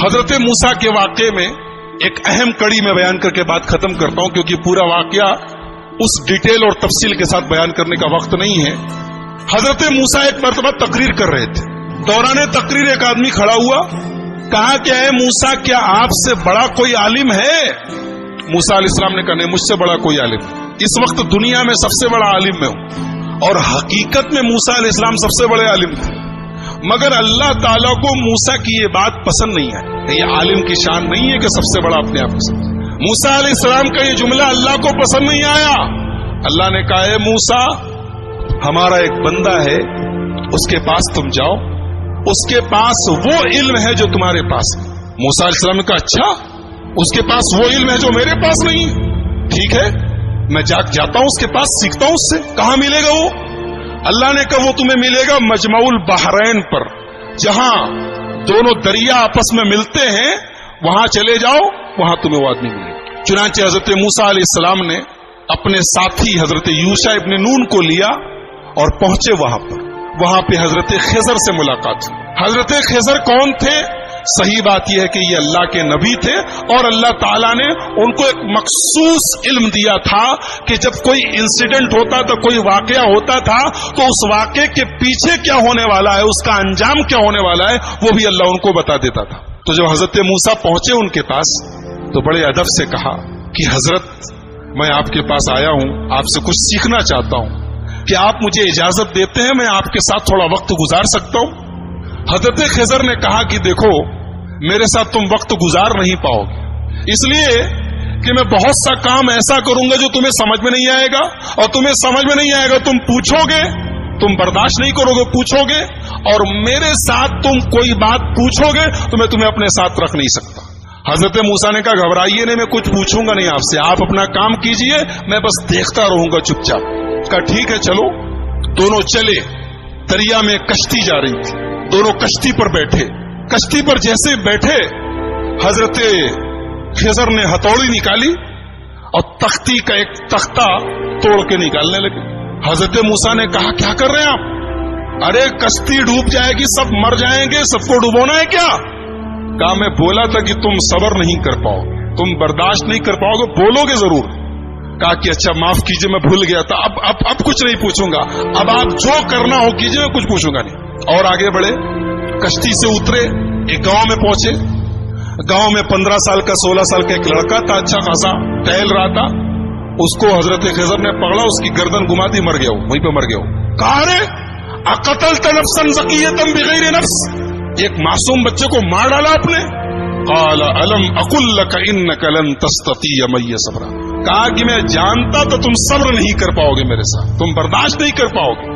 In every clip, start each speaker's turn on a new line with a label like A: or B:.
A: حضرت موسیٰ کے واقعے میں ایک اہم کڑی میں بیان کر کے بات ختم کرتا ہوں، کیونکہ پورا واقعہ اس ڈیٹیل اور تفصیل کے ساتھ بیان کرنے کا وقت نہیں ہے۔ حضرت موسیٰ ایک مرتبہ تقریر کر رہے تھے، دوران تقریر ایک آدمی کھڑا ہوا، کہا کہ اے موسیٰ کیا آپ سے بڑا کوئی عالم ہے؟ موسیٰ علیہ السلام نے کہا نہیں، مجھ سے بڑا کوئی عالم نہیں، اس وقت دنیا میں سب سے بڑا عالم میں ہوں۔ اور حقیقت میں موسیٰ علیہ السلام سب سے بڑے عالم تھے، مگر اللہ تعالیٰ کو موسیٰ کی یہ بات پسند نہیں آئی۔ یہ عالم کی شان نہیں ہے کہ سب سے بڑا اپنے آپ کو سمجھے۔ موسیٰ علیہ السلام کا یہ جملہ اللہ کو پسند نہیں آیا۔ اللہ نے کہا اے موسیٰ، ہمارا ایک بندہ ہے، اس کے پاس تم جاؤ، اس کے پاس وہ علم ہے جو تمہارے پاس ہے۔ موسیٰ علیہ السلام نے کہا اچھا، اس کے پاس وہ علم ہے جو میرے پاس نہیں ہے، ٹھیک ہے میں جاتا ہوں اس کے پاس، سیکھتا ہوں اس سے۔ کہاں ملے گا وہ؟ اللہ نے کہا وہ تمہیں ملے گا مجمع البحرین پر، جہاں دونوں دریا آپس میں ملتے ہیں، وہاں چلے جاؤ، وہاں تمہیں وہ آدمی ملے گا۔ چنانچہ حضرت موسیٰ علیہ السلام نے اپنے ساتھی حضرت یوشع ابن نون کو لیا اور پہنچے وہاں پہ حضرت خضر سے ملاقات ہوئی۔ حضرت خضر کون تھے؟ صحیح بات یہ ہے کہ یہ اللہ کے نبی تھے، اور اللہ تعالیٰ نے ان کو ایک مخصوص علم دیا تھا کہ جب کوئی انسیڈنٹ ہوتا تھا، کوئی واقعہ ہوتا تھا، تو اس واقعے کے پیچھے کیا ہونے والا ہے، اس کا انجام کیا ہونے والا ہے، وہ بھی اللہ ان کو بتا دیتا تھا۔ تو جب حضرت موسیٰ پہنچے ان کے پاس تو بڑے ادب سے کہا کہ حضرت میں آپ کے پاس آیا ہوں، آپ سے کچھ سیکھنا چاہتا ہوں، کہ آپ مجھے اجازت دیتے ہیں میں آپ کے ساتھ تھوڑا وقت گزار سکتا ہوں؟ حضرت خضر نے کہا کہ دیکھو میرے ساتھ تم وقت گزار نہیں پاؤ گے، اس لیے کہ میں بہت سا کام ایسا کروں گا جو تمہیں سمجھ میں نہیں آئے گا، اور تمہیں سمجھ میں نہیں آئے گا تم پوچھو گے، تم برداشت نہیں کرو گے، پوچھو گے، اور میرے ساتھ تم کوئی بات پوچھو گے تو میں تمہیں اپنے ساتھ رکھ نہیں سکتا۔ حضرت موسیٰ نے کہا گھبرائیے نہیں، میں کچھ پوچھوں گا نہیں آپ سے، آپ اپنا کام کیجئے، میں بس دیکھتا رہوں گا چپ چاپ۔ کہا ٹھیک ہے چلو۔ دونوں چلے، دریا میں کشتی جا رہی تھی، دونوں کشتی پر بیٹھے۔ کشتی پر جیسے بیٹھے حضرت خضر نے ہتھوڑی نکالی اور تختی کا ایک تختہ توڑ کے نکالنے لگے۔ حضرت موسیٰ نے کہا کیا کر رہے ہیں آپ؟ ارے کشتی ڈوب جائے گی، سب مر جائیں گے، سب کو ڈبونا ہے کیا؟ کہا میں بولا تھا کہ تم صبر نہیں کر پاؤ گے، تم برداشت نہیں کر پاؤ گے، بولو گے ضرور۔ کہا کہ اچھا معاف کیجئے میں بھول گیا تھا، اب کچھ نہیں پوچھوں گا، اب آپ جو کرنا ہو کیجئے، میں کچھ پوچھوں گا نہیں۔ اور آگے بڑھے، کشتی سے اترے، ایک گاؤں میں پہنچے۔ گاؤں میں 15 سال کا 16 سال کا ایک لڑکا تھا، اچھا خاصا ٹہل رہا تھا۔ اس کو حضرت خضر نے پکڑا، اس کی گردن گما دی، مر گیا وہ، وہیں پہ مر گیا وہ۔ کہا رے اقتلت نفسا زکیۃ بغیر نفس، ایک معصوم بچے کو مار ڈالا آپ نے؟ قال الم اقل لك انك لن تستطيع معي صبرا، کہا کہ میں جانتا تو تم صبر نہیں کر پاؤ گے میرے ساتھ، تم برداشت نہیں کر پاؤ گے۔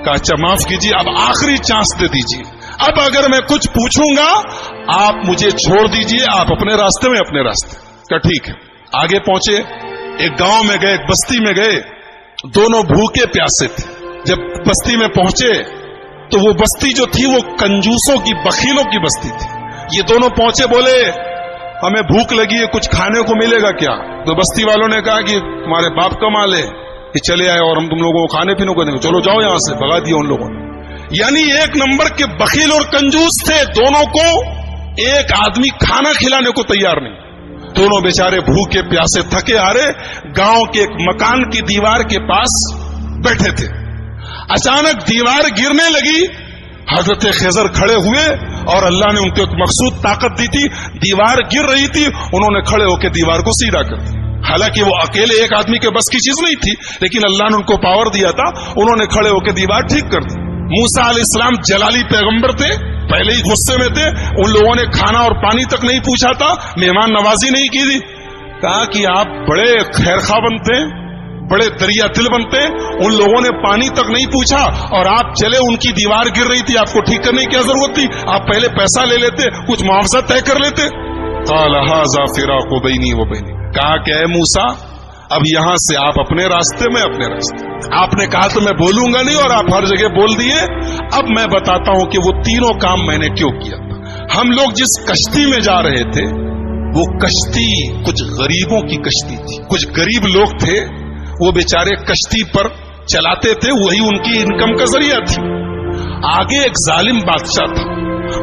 A: کہا اچھا معاف کیجیے، اب آخری چانس دے دیجیے، اب اگر میں کچھ پوچھوں گا آپ مجھے چھوڑ دیجیے، آپ اپنے راستے میں اپنے راستے۔ کہا ٹھیک ہے۔ آگے پہنچے، ایک گاؤں میں گئے، ایک بستی میں گئے، دونوں بھوکے پیاسے تھے۔ جب بستی میں پہنچے تو وہ بستی جو تھی وہ کنجوسوں کی، بخیلوں کی بستی تھی۔ یہ دونوں پہنچے، بولے ہمیں بھوک لگی ہے، کچھ کھانے کو ملے گا کیا؟ تو بستی والوں نے کہا کہ تمہارے باپ کا مال ہے، کہ چلے آئے اور ہم تم لوگوں کو کھانے پینے کو دیں گے، چلو جاؤ یہاں سے۔ بھگا دیا ان لوگوں نے۔ یعنی ایک نمبر کے بخیل اور کنجوس تھے، دونوں کو ایک آدمی کھانا کھلانے کو تیار نہیں۔ دونوں بیچارے بھوکے پیاسے تھکے ہارے گاؤں کے ایک مکان کی دیوار کے پاس بیٹھے تھے۔ اچانک دیوار گرنے لگی، حضرت خضر کھڑے ہوئے اور اللہ نے ان کو ایک مخصوص طاقت دی تھی، دیوار گر رہی تھی، انہوں نے کھڑے ہو کے دیوار کو سیدھا کر دیا۔ حالانکہ وہ اکیلے ایک آدمی کے بس کی چیز نہیں تھی، لیکن اللہ نے ان کو پاور دیا تھا، انہوں نے کھڑے ہو کے دیوار ٹھیک کر دی۔ موسیٰ علیہ السلام جلالی پیغمبر تھے، پہلے ہی غصے میں تھے، ان لوگوں نے کھانا اور پانی تک نہیں پوچھا تھا، مہمان نوازی نہیں کی تھی۔ کہا کہ آپ بڑے خیرخواہ بنتے ہیں، بڑے دریا دل بنتے ہیں، ان لوگوں نے پانی تک نہیں پوچھا اور آپ چلے، ان کی دیوار گر رہی تھی، آپ کو ٹھیک کرنے کی کیا ضرورت تھی؟ آپ پہلے پیسہ لے لیتے، کچھ معاوضہ طے کر لیتے۔ قال ھذا فراق بینی و بینک، کہا کہ اے موسیٰ اب یہاں سے آپ اپنے راستے میں اپنے راستے، آپ نے کہا تو میں بولوں گا نہیں اور آپ ہر جگہ بول دیے۔ اب میں بتاتا ہوں کہ وہ تینوں کام میں نے کیوں کیا۔ ہم لوگ جس کشتی میں جا رہے تھے وہ کشتی کچھ غریبوں کی کشتی تھی، کچھ غریب لوگ تھے، وہ بیچارے کشتی پر چلاتے تھے، وہی ان کی انکم کا ذریعہ تھی۔ آگے ایک ظالم بادشاہ تھا،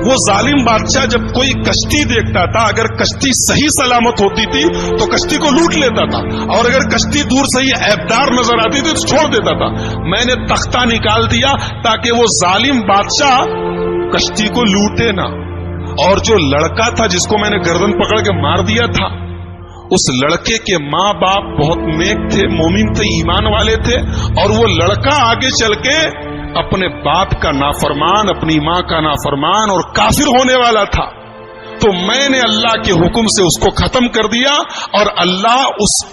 A: وہ ظالم بادشاہ جب کوئی کشتی دیکھتا تھا، اگر کشتی صحیح سلامت ہوتی تھی تو کشتی کو لوٹ لیتا تھا، اور اگر کشتی دور سے ہی عیبدار نظر آتی تھی تو چھوڑ دیتا تھا۔ میں نے تختہ نکال دیا تاکہ وہ ظالم بادشاہ کشتی کو لوٹے نہ، اور جو لڑکا تھا جس کو میں نے گردن پکڑ کے مار دیا تھا، اس لڑکے کے ماں باپ بہت نیک تھے، مومن تھے، ایمان والے تھے، اور وہ لڑکا آگے چل کے اپنے باپ کا نافرمان، اپنی ماں کا نافرمان اور کافر ہونے والا تھا۔ تو میں نے اللہ کے حکم سے اس کو ختم کر دیا، اور اللہ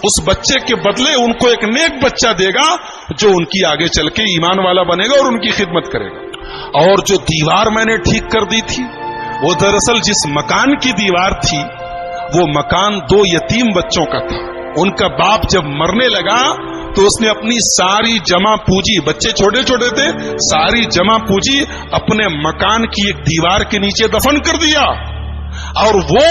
A: اس بچے کے بدلے ان کو ایک نیک بچہ دے گا جو ان کی آگے چل کے ایمان والا بنے گا اور ان کی خدمت کرے گا۔ اور جو دیوار میں نے ٹھیک کر دی تھی، وہ دراصل جس مکان کی دیوار تھی وہ مکان 2 یتیم بچوں کا تھا۔ ان کا باپ جب مرنے لگا تو اس نے اپنی ساری جمع پونجی، بچے چھوٹے چھوٹے تھے، ساری جمع پونجی اپنے مکان کی ایک دیوار کے نیچے دفن کر دیا، اور وہ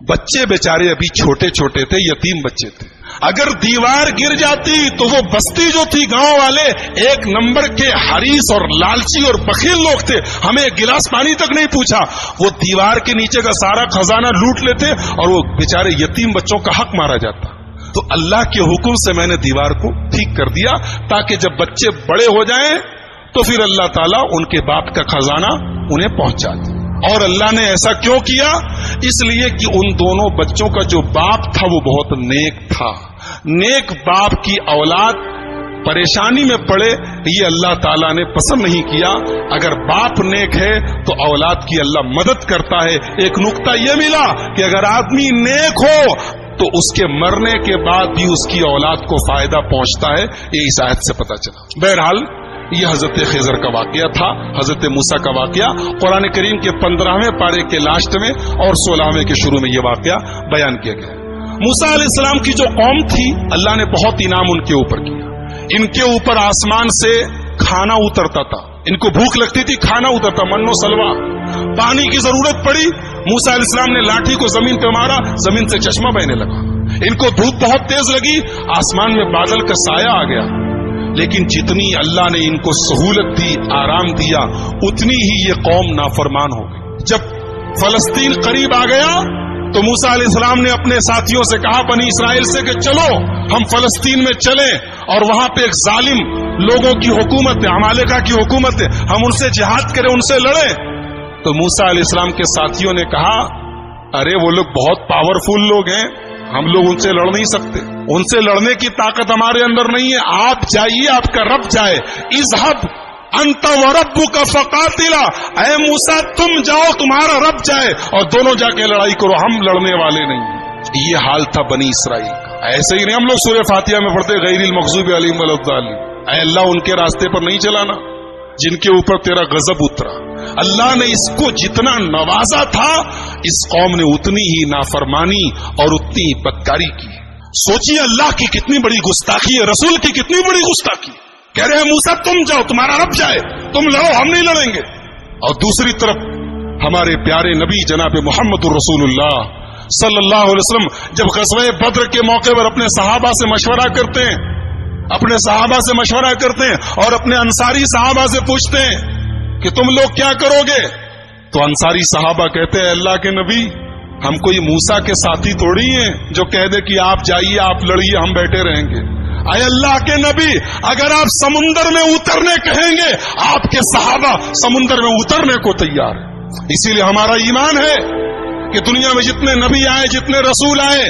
A: بچے بیچارے ابھی چھوٹے چھوٹے تھے، یتیم بچے تھے۔ اگر دیوار گر جاتی تو وہ بستی جو تھی، گاؤں والے 1 نمبر کے حریص اور لالچی اور بخیل لوگ تھے، ہمیں ایک گلاس پانی تک نہیں پوچھا، وہ دیوار کے نیچے کا سارا خزانہ لوٹ لیتے اور وہ بیچارے یتیم بچوں کا حق مارا جاتا۔ تو اللہ کے حکم سے میں نے دیوار کو ٹھیک کر دیا تاکہ جب بچے بڑے ہو جائیں تو پھر اللہ تعالیٰ ان کے باپ کا خزانہ انہیں پہنچا دے۔ اور اللہ نے ایسا کیوں کیا؟ اس لیے کہ ان دونوں بچوں کا جو باپ تھا وہ بہت نیک تھا۔ نیک باپ کی اولاد پریشانی میں پڑے یہ اللہ تعالیٰ نے پسند نہیں کیا۔ اگر باپ نیک ہے تو اولاد کی اللہ مدد کرتا ہے۔ ایک نقطہ یہ ملا کہ اگر آدمی نیک ہو تو اس کے مرنے کے بعد بھی اس کی اولاد کو فائدہ پہنچتا ہے، یہ اس آیت سے پتہ چلا۔ بہرحال یہ حضرت خضر کا واقعہ تھا، حضرت موسیٰ کا واقعہ قرآن کریم کے 15ویں پارے کے لاسٹ میں اور 16ویں کے شروع میں یہ واقعہ بیان کیا گیا۔ موسیٰ علیہ السلام کی جو قوم تھی، اللہ نے بہت انعام ان کے اوپر کیا۔ ان کے اوپر آسمان سے کھانا اترتا تھا، ان کو بھوک لگتی تھی، کھانا اترتا، من و سلوا۔ پانی کی ضرورت پڑی، موسیٰ علیہ السلام نے لاٹھی کو زمین پہ مارا، زمین سے چشمہ بہنے لگا۔ ان کو دھوپ بہت تیز لگی، آسمان میں بادل کا سایہ آ گیا۔ لیکن جتنی اللہ نے ان کو سہولت دی، آرام دیا، اتنی ہی یہ قوم نافرمان ہو گئی۔ جب فلسطین قریب آ گیا تو موسیٰ علیہ السلام نے اپنے ساتھیوں سے کہا، بنی اسرائیل سے، کہ چلو ہم فلسطین میں چلیں، اور وہاں پہ ایک ظالم لوگوں کی حکومت ہے، عمالقہ کی حکومت ہے، ہم ان سے جہاد کریں، ان سے لڑیں۔ تو موسیٰ علیہ السلام کے ساتھیوں نے کہا، ارے وہ لوگ بہت پاورفل لوگ ہیں، ہم لوگ ان سے لڑ نہیں سکتے، ان سے لڑنے کی طاقت ہمارے اندر نہیں ہے، آپ جائیے، آپ کا رب جائے۔ اذهب انت وربک فقاتلا، اے موسیٰ تم جاؤ، تمہارا رب جائے، اور دونوں جا کے لڑائی کرو، ہم لڑنے والے نہیں ہیں۔ یہ حال تھا بنی اسرائیل کا۔ ایسے ہی نہیں ہم لوگ سورہ فاتحہ میں پڑھتے غیر المغضوب علیہم ولا الضالین، اے اللہ ان کے راستے پر نہیں چلانا جن کے اوپر تیرا غضب اترا۔ اللہ نے اس کو جتنا نوازا تھا، اس قوم نے اتنی ہی نافرمانی اور اتنی ہی بدکاری کی۔ سوچیے اللہ کی کتنی بڑی گستاخی ہے، رسول کی کتنی بڑی گستاخی۔ کہہ رہے ہیں موسیٰ تم جاؤ، تمہارا رب جائے، تم لڑو، ہم نہیں لڑیں گے۔ اور دوسری طرف ہمارے پیارے نبی جناب محمد الرسول اللہ صلی اللہ علیہ وسلم جب غزوہ بدر کے موقع پر اپنے صحابہ سے مشورہ کرتے ہیں، اور اپنے انصاری صحابہ سے پوچھتے ہیں کہ تم لوگ کیا کرو گے، تو انصاری صحابہ کہتے ہیں، اللہ کے نبی ہم کوئی موسیٰ کے ساتھی تھوڑی ہیں جو کہہ دے کہ آپ جائیے، آپ لڑیے، ہم بیٹھے رہیں گے۔ اے اللہ کے نبی اگر آپ سمندر میں اترنے کہیں گے، آپ کے صحابہ سمندر میں اترنے کو تیار ہیں۔ اسی لیے ہمارا ایمان ہے کہ دنیا میں جتنے نبی آئے، جتنے رسول آئے،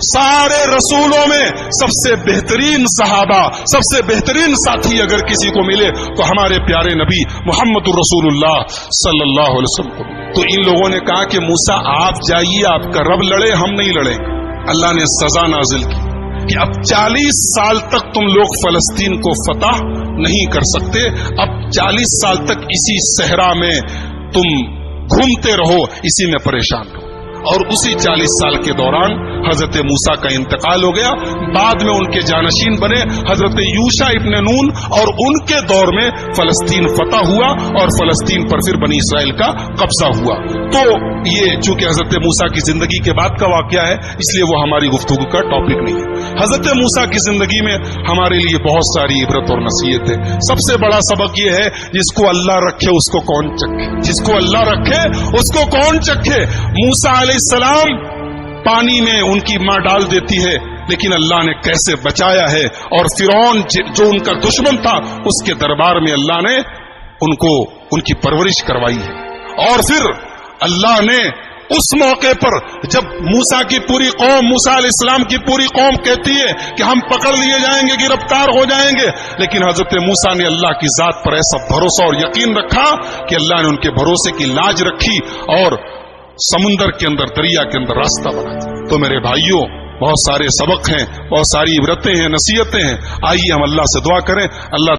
A: سارے رسولوں میں سب سے بہترین صحابہ، سب سے بہترین ساتھی اگر کسی کو ملے تو ہمارے پیارے نبی محمد الرسول اللہ صلی اللہ علیہ وسلم کو ملے۔ تو ان لوگوں نے کہا کہ موسیٰ آپ جائیے، آپ کا رب لڑے، ہم نہیں لڑیں گے۔ اللہ نے سزا نازل کی کہ اب 40 سال تک تم لوگ فلسطین کو فتح نہیں کر سکتے، اب 40 سال تک اسی صحرا میں تم گھومتے رہو، اسی میں پریشان رہو۔ اور اسی 40 سال کے دوران حضرت موسیٰ کا انتقال ہو گیا. بعد میں ان کے جانشین بنے حضرت یوشع ابن نون, اور ان کے دور میں فلسطین فتح ہوا اور فلسطین پر پھر بنی اسرائیل کا قبضہ ہوا. تو یہ چونکہ حضرت موسیٰ کی زندگی کے بعد کا واقعہ ہے, اس لیے وہ ہماری گفتگو کا ٹاپک نہیں ہے. حضرت موسیٰ کی زندگی میں ہمارے لیے بہت ساری عبرت اور نصیحت ہے. سب سے بڑا سبق یہ ہے, جس کو اللہ رکھے اس کو کون چکھے, جس کو اللہ رکھے اس کو کون چکھے. موسیٰ علیہ السلام پانی میں ان کی ماں ڈال دیتی ہے, لیکن اللہ نے کیسے بچایا ہے, اور فرعون جو ان کا دشمن تھا اس کے دربار میں اللہ نے ان کی پرورش کروائی ہے. اور پھر اللہ نے اس موقع پر جب موسیٰ کی پوری قوم, موسیٰ علیہ السلام کی پوری قوم کہتی ہے کہ ہم پکڑ لیے جائیں گے, گرفتار ہو جائیں گے, لیکن حضرت موسیٰ نے اللہ کی ذات پر ایسا بھروسہ اور یقین رکھا کہ اللہ نے ان کے بھروسے کی لاج رکھی اور سمندر کے اندر, دریا کے اندر راستہ بنا دیا. تو میرے بھائیوں, بہت سارے سبق ہیں, بہت ساری عبرتیں ہیں, نصیحتیں ہیں. آئیے ہم اللہ سے دعا کریں, اللہ